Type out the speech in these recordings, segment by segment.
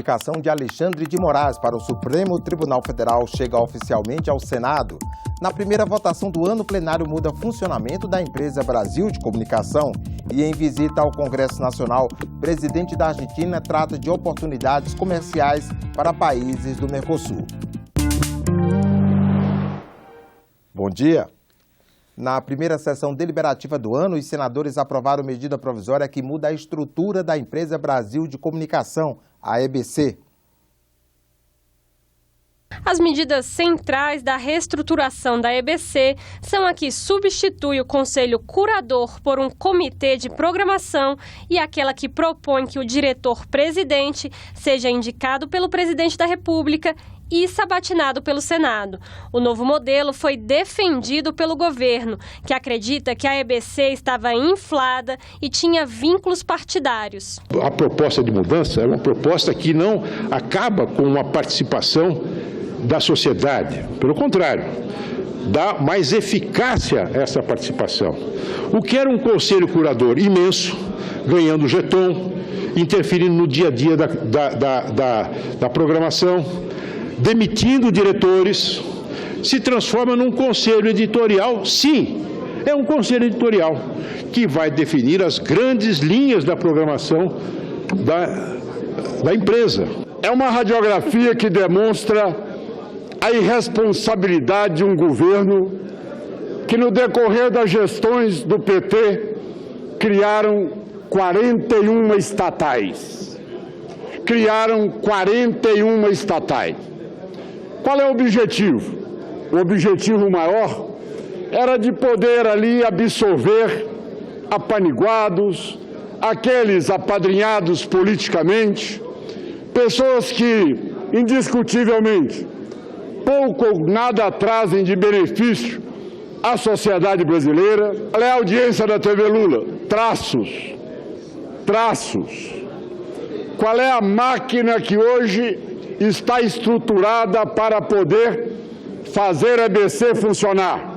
indicação de Alexandre de Moraes para o Supremo Tribunal Federal chega oficialmente ao Senado. Na primeira votação do ano, o plenário muda o funcionamento da empresa Brasil de Comunicação e, em visita ao Congresso Nacional, o presidente da Argentina trata de oportunidades comerciais para países do Mercosul. Bom dia. Na primeira sessão deliberativa do ano, os senadores aprovaram medida provisória que muda a estrutura da empresa Brasil de Comunicação, a EBC. As medidas centrais da reestruturação da EBC são a que substitui o Conselho Curador por um comitê de programação e aquela que propõe que o diretor-presidente seja indicado pelo presidente da República e sabatinado pelo Senado. O novo modelo foi defendido pelo governo, que acredita que a EBC estava inflada e tinha vínculos partidários. A proposta de mudança é uma proposta que não acaba com a participação da sociedade. Pelo contrário, dá mais eficácia a essa participação. O que era um conselho curador imenso, ganhando jeton, interferindo no dia a dia da programação, demitindo diretores, se transforma num conselho editorial, sim, é um conselho editorial, que vai definir as grandes linhas da programação da empresa. É uma radiografia que demonstra a irresponsabilidade de um governo que, no decorrer das gestões do PT, criaram 41 estatais. Qual é o objetivo? O objetivo maior era de poder ali absorver apaniguados, aqueles apadrinhados politicamente, pessoas que, indiscutivelmente, pouco ou nada trazem de benefício à sociedade brasileira. Qual é a audiência da TV Lula? Traços. Qual é a máquina que hoje está estruturada para poder fazer a EBC funcionar?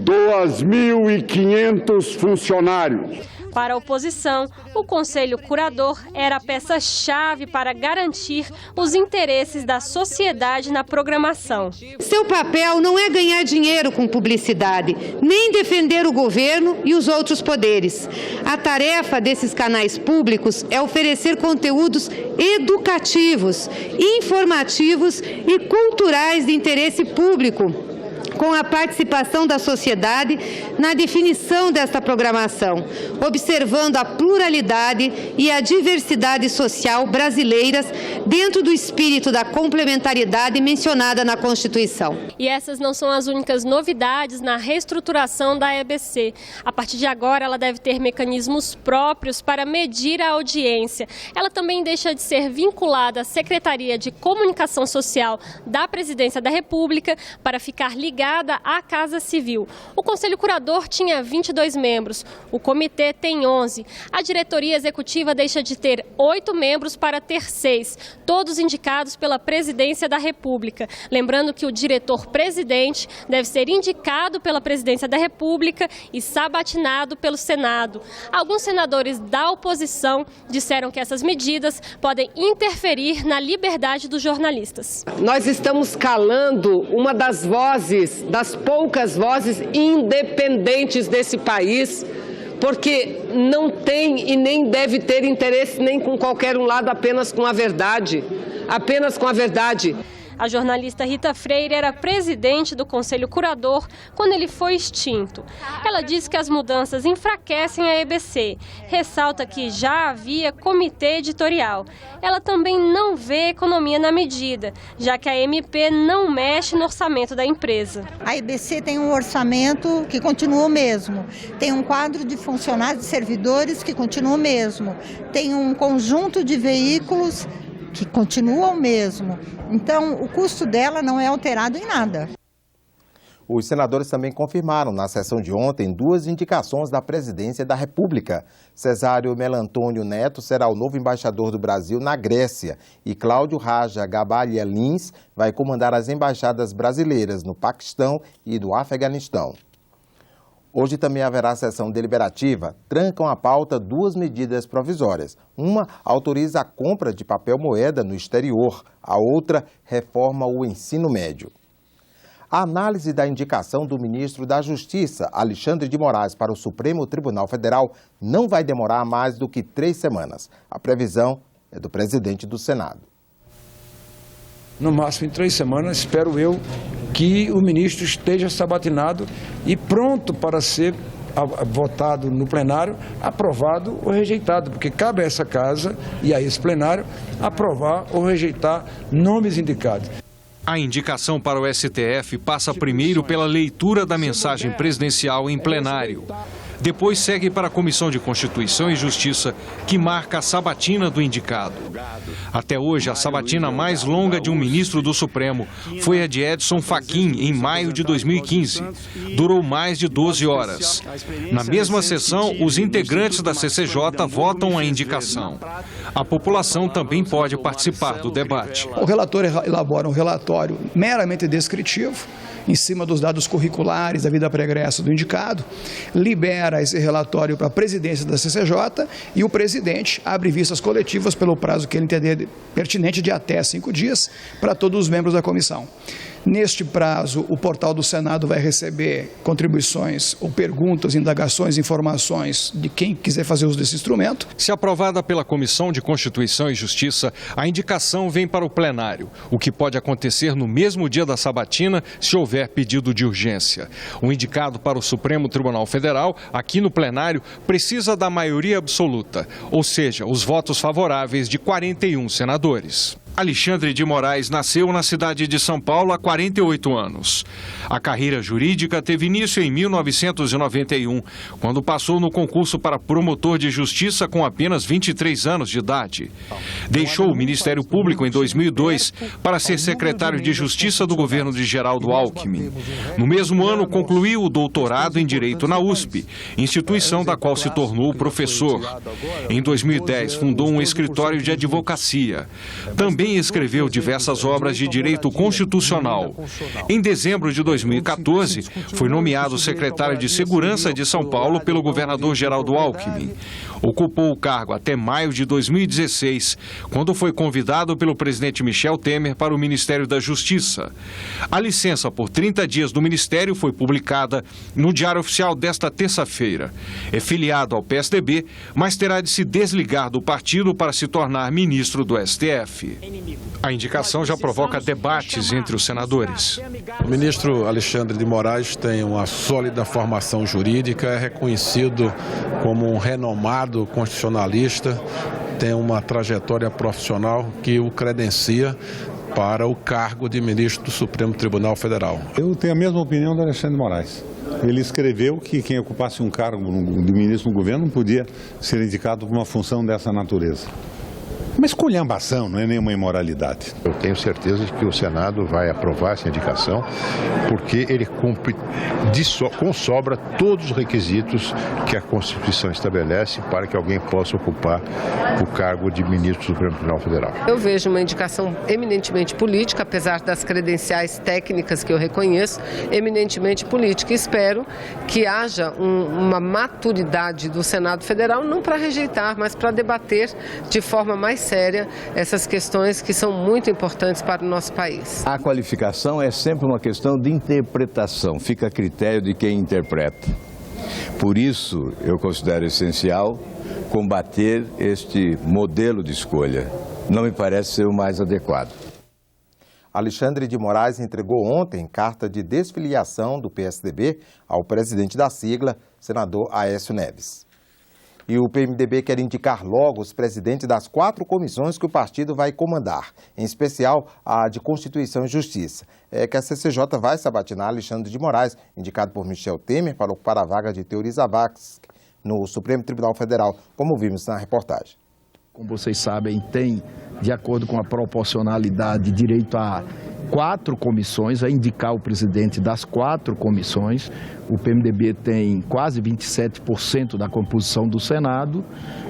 2.500 funcionários. Para a oposição, o Conselho Curador era a peça-chave para garantir os interesses da sociedade na programação. Seu papel não é ganhar dinheiro com publicidade, nem defender o governo e os outros poderes. A tarefa desses canais públicos é oferecer conteúdos educativos, informativos e culturais de interesse público, com a participação da sociedade na definição desta programação, observando a pluralidade e a diversidade social brasileiras dentro do espírito da complementaridade mencionada na Constituição. E essas não são as únicas novidades na reestruturação da EBC. A partir de agora, ela deve ter mecanismos próprios para medir a audiência. Ela também deixa de ser vinculada à Secretaria de Comunicação Social da Presidência da República para ficar ligada à Casa Civil. O Conselho Curador tinha 22 membros, o comitê tem 11. A diretoria executiva deixa de ter 8 membros para ter 6, todos indicados pela Presidência da República. Lembrando que o diretor-presidente deve ser indicado pela Presidência da República e sabatinado pelo Senado. Alguns senadores da oposição disseram que essas medidas podem interferir na liberdade dos jornalistas. Nós estamos calando uma das poucas vozes independentes desse país, porque não tem e nem deve ter interesse nem com qualquer um lado, apenas com a verdade. A jornalista Rita Freire era presidente do Conselho Curador quando ele foi extinto. Ela diz que as mudanças enfraquecem a EBC. Ressalta que já havia comitê editorial. Ela também não vê economia na medida, já que a MP não mexe no orçamento da empresa. A EBC tem um orçamento que continua o mesmo. Tem um quadro de funcionários e servidores que continua o mesmo. Tem um conjunto de veículos que continua o mesmo. Então, o custo dela não é alterado em nada. Os senadores também confirmaram na sessão de ontem 2 indicações da Presidência da República. Cesário Melantônio Neto será o novo embaixador do Brasil na Grécia e Cláudio Raja Gabalia Lins vai comandar as embaixadas brasileiras no Paquistão e do Afeganistão. Hoje também haverá sessão deliberativa. Trancam a pauta duas medidas provisórias. Uma autoriza a compra de papel moeda no exterior. A outra reforma o ensino médio. A análise da indicação do ministro da Justiça, Alexandre de Moraes, para o Supremo Tribunal Federal não vai demorar mais do que 3 semanas. A previsão é do presidente do Senado. No máximo em 3 semanas, espero eu, que o ministro esteja sabatinado e pronto para ser votado no plenário, aprovado ou rejeitado, porque cabe a essa casa e a esse plenário aprovar ou rejeitar nomes indicados. A indicação para o STF passa primeiro pela leitura da mensagem presidencial em plenário. Depois segue para a Comissão de Constituição e Justiça, que marca a sabatina do indicado. Até hoje, a sabatina mais longa de um ministro do Supremo foi a de Edson Fachin, em maio de 2015. Durou mais de 12 horas. Na mesma sessão, os integrantes da CCJ votam a indicação. A população também pode participar do debate. O relator elabora um relatório meramente descritivo, em cima dos dados curriculares da vida pregressa do indicado, libera esse relatório para a presidência da CCJ e o presidente abre vistas coletivas pelo prazo que ele entender pertinente de até 5 dias para todos os membros da comissão. Neste prazo, o portal do Senado vai receber contribuições ou perguntas, indagações, informações de quem quiser fazer uso desse instrumento. Se aprovada pela Comissão de Constituição e Justiça, a indicação vem para o plenário, o que pode acontecer no mesmo dia da sabatina se houver pedido de urgência. O indicado para o Supremo Tribunal Federal, aqui no plenário, precisa da maioria absoluta, ou seja, os votos favoráveis de 41 senadores. Alexandre de Moraes nasceu na cidade de São Paulo há 48 anos. A carreira jurídica teve início em 1991, quando passou no concurso para promotor de justiça com apenas 23 anos de idade. Deixou o Ministério Público em 2002 para ser secretário de Justiça do governo de Geraldo Alckmin. No mesmo ano, concluiu o doutorado em Direito na USP, instituição da qual se tornou professor. Em 2010, fundou um escritório de advocacia. Também escreveu diversas obras de direito constitucional. Em dezembro de 2014, foi nomeado secretário de Segurança de São Paulo pelo governador Geraldo Alckmin. Ocupou o cargo até maio de 2016, quando foi convidado pelo presidente Michel Temer para o Ministério da Justiça. A licença por 30 dias do Ministério foi publicada no Diário Oficial desta terça-feira. É filiado ao PSDB, mas terá de se desligar do partido para se tornar ministro do STF. A indicação já provoca debates entre os senadores. O ministro Alexandre de Moraes tem uma sólida formação jurídica, é reconhecido como um renomado constitucionalista, tem uma trajetória profissional que o credencia para o cargo de ministro do Supremo Tribunal Federal. Eu tenho a mesma opinião do Alexandre de Moraes. Ele escreveu que quem ocupasse um cargo de ministro no governo não podia ser indicado por uma função dessa natureza. Uma esculhambação, não é nenhuma imoralidade. Eu tenho certeza de que o Senado vai aprovar essa indicação, porque ele cumpre com sobra todos os requisitos que a Constituição estabelece para que alguém possa ocupar o cargo de ministro do Supremo Tribunal Federal. Eu vejo uma indicação eminentemente política, apesar das credenciais técnicas que eu reconheço, eminentemente política. Espero que haja uma maturidade do Senado Federal, não para rejeitar, mas para debater de forma mais séria essas questões que são muito importantes para o nosso país. A qualificação é sempre uma questão de interpretação, fica a critério de quem interpreta. Por isso, eu considero essencial combater este modelo de escolha. Não me parece ser o mais adequado. Alexandre de Moraes entregou ontem carta de desfiliação do PSDB ao presidente da sigla, senador Aécio Neves. E o PMDB quer indicar logo os presidentes das 4 comissões que o partido vai comandar, em especial a de Constituição e Justiça. É que a CCJ vai sabatinar Alexandre de Moraes, indicado por Michel Temer para ocupar a vaga de Teori Zavascki no Supremo Tribunal Federal, como vimos na reportagem. Como vocês sabem, tem, de acordo com a proporcionalidade, direito a 4 comissões, a indicar o presidente das 4 comissões. O PMDB tem quase 27% da composição do Senado,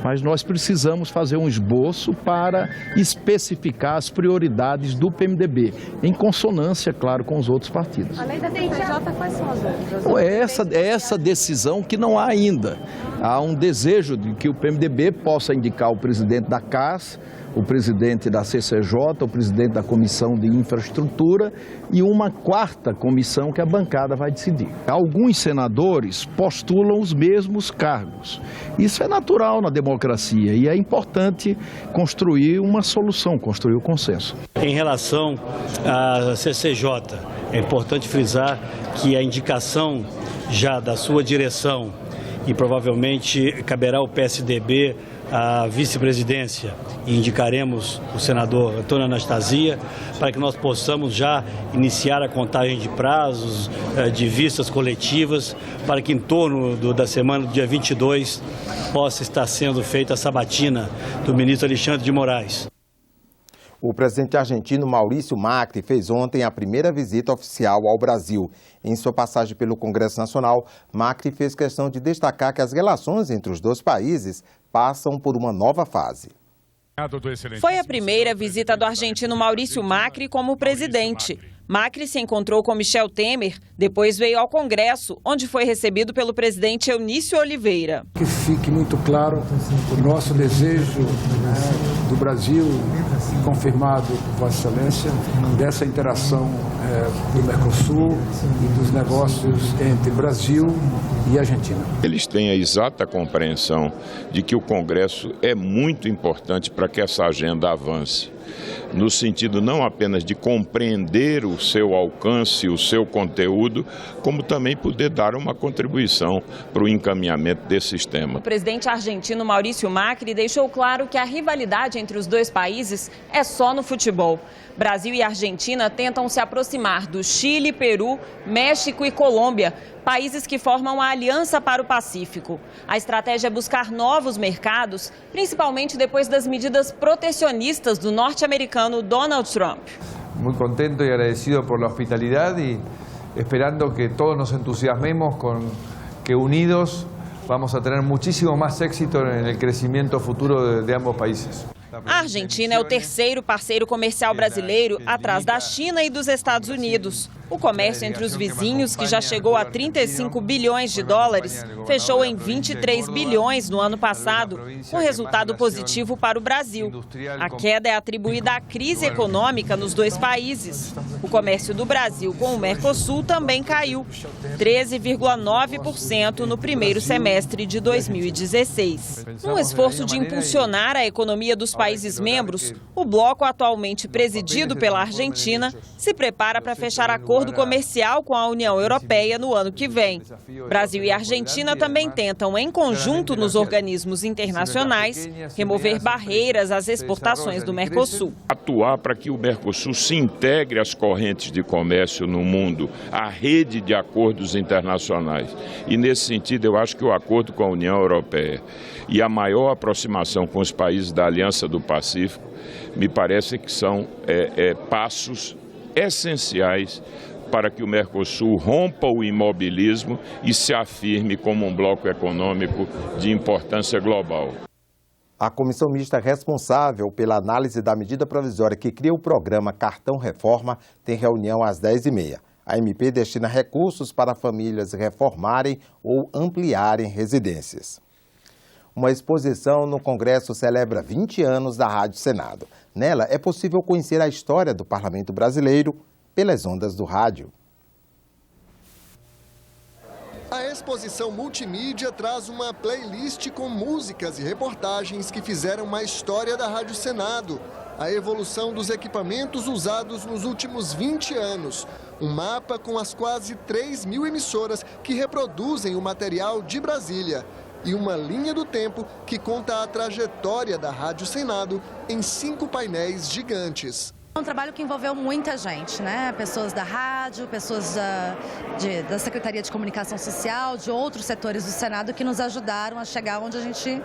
mas nós precisamos fazer um esboço para especificar as prioridades do PMDB, em consonância, claro, com os outros partidos. Além da CNJ, quais são as outras? Essa decisão que não há ainda. Há um desejo de que o PMDB possa indicar o presidente da CAS, o presidente da CCJ, o presidente da Comissão de Infraestrutura e uma 4ª comissão que a bancada vai decidir. Alguns senadores postulam os mesmos cargos. Isso é natural na democracia e é importante construir uma solução, construir o consenso. Em relação à CCJ, é importante frisar que a indicação já da sua direção e provavelmente caberá ao PSDB a vice-presidência e indicaremos o senador Antônio Anastasia para que nós possamos já iniciar a contagem de prazos, de vistas coletivas, para que em torno da semana do dia 22 possa estar sendo feita a sabatina do ministro Alexandre de Moraes. O presidente argentino Maurício Macri fez ontem a primeira visita oficial ao Brasil. Em sua passagem pelo Congresso Nacional, Macri fez questão de destacar que as relações entre os dois países passam por uma nova fase. Foi a primeira visita do argentino Maurício Macri como presidente. Macri se encontrou com Michel Temer, depois veio ao Congresso, onde foi recebido pelo presidente Eunício Oliveira. Que fique muito claro o nosso desejo do Brasil, confirmado por Vossa Excelência, dessa interação do Mercosul e dos negócios entre Brasil e Argentina. Eles têm a exata compreensão de que o Congresso é muito importante para que essa agenda avance, no sentido não apenas de compreender o seu alcance, o seu conteúdo, como também poder dar uma contribuição para o encaminhamento desses temas. O presidente argentino Maurício Macri deixou claro que a rivalidade entre os dois países é só no futebol. Brasil e Argentina tentam se aproximar do Chile, Peru, México e Colômbia, países que formam a Aliança para o Pacífico. A estratégia é buscar novos mercados, principalmente depois das medidas protecionistas do norte-americano Donald Trump. Muy contento y agradecido por la hospitalidad y esperando que todos nos entusiasmemos con que unidos vamos a tener muchísimo más éxito en el crecimiento futuro de ambos países. A Argentina é o terceiro parceiro comercial brasileiro, atrás da China e dos Estados Unidos. O comércio entre os vizinhos, que já chegou a 35 bilhões de dólares, fechou em 23 bilhões no ano passado, com resultado positivo para o Brasil. A queda é atribuída à crise econômica nos dois países. O comércio do Brasil com o Mercosul também caiu, 13,9% no primeiro semestre de 2016. Num esforço de impulsionar a economia dos países membros, o bloco, atualmente presidido pela Argentina, se prepara para fechar acordo comercial com a União Europeia no ano que vem. Brasil e Argentina também tentam, em conjunto nos organismos internacionais, remover barreiras às exportações do Mercosul. Atuar para que o Mercosul se integre às correntes de comércio no mundo, à rede de acordos internacionais. E nesse sentido, eu acho que o acordo com a União Europeia e a maior aproximação com os países da Aliança do Pacífico, me parece que são passos essenciais para que o Mercosul rompa o imobilismo e se afirme como um bloco econômico de importância global. A comissão mista responsável pela análise da medida provisória que cria o programa Cartão Reforma tem reunião às 10h30. A MP destina recursos para famílias reformarem ou ampliarem residências. Uma exposição no Congresso celebra 20 anos da Rádio Senado. Nela é possível conhecer a história do Parlamento brasileiro pelas ondas do rádio. A exposição multimídia traz uma playlist com músicas e reportagens que fizeram uma história da Rádio Senado. A evolução dos equipamentos usados nos últimos 20 anos. Um mapa com as quase 3.000 emissoras que reproduzem o material de Brasília. E uma linha do tempo que conta a trajetória da Rádio Senado em 5 painéis gigantes. É um trabalho que envolveu muita gente, né? Pessoas da rádio, pessoas da Secretaria de Comunicação Social, de outros setores do Senado que nos ajudaram a chegar onde a gente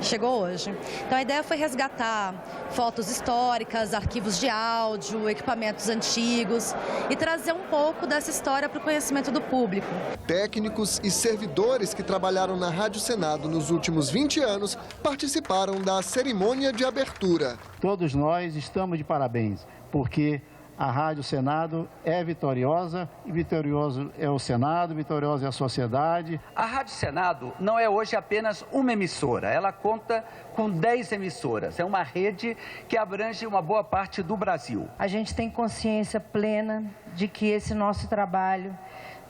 chegou hoje. Então a ideia foi resgatar fotos históricas, arquivos de áudio, equipamentos antigos e trazer um pouco dessa história para o conhecimento do público. Técnicos e servidores que trabalharam na Rádio Senado nos últimos 20 anos participaram da cerimônia de abertura. Todos nós estamos de parabéns, porque a Rádio Senado é vitoriosa, e vitorioso é o Senado, vitoriosa é a sociedade. A Rádio Senado não é hoje apenas uma emissora, ela conta com 10 emissoras. É uma rede que abrange uma boa parte do Brasil. A gente tem consciência plena de que esse nosso trabalho,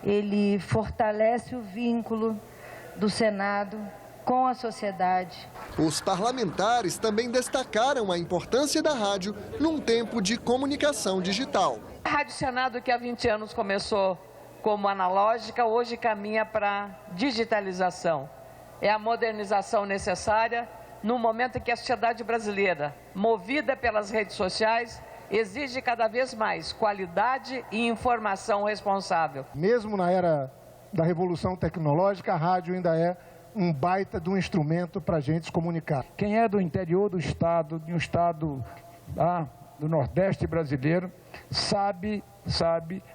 ele fortalece o vínculo do Senado com a sociedade. Os parlamentares também destacaram a importância da rádio num tempo de comunicação digital. A Rádio Senado, que há 20 anos começou como analógica, hoje caminha para digitalização. É a modernização necessária no momento em que a sociedade brasileira, movida pelas redes sociais, exige cada vez mais qualidade e informação responsável. Mesmo na era da revolução tecnológica, a rádio ainda é um baita de um instrumento para a gente se comunicar. Quem é do interior do estado, de um estado do Nordeste brasileiro, sabe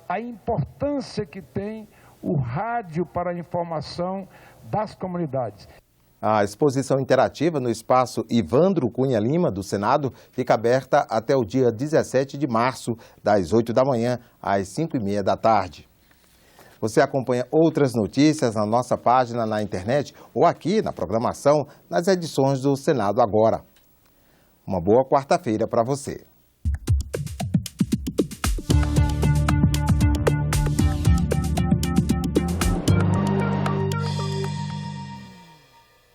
a importância que tem o rádio para a informação das comunidades. A exposição interativa no espaço Ivandro Cunha Lima, do Senado, fica aberta até o dia 17 de março, das 8 da manhã às 5h30 da tarde. Você acompanha outras notícias na nossa página na internet ou aqui na programação nas edições do Senado Agora. Uma boa quarta-feira para você.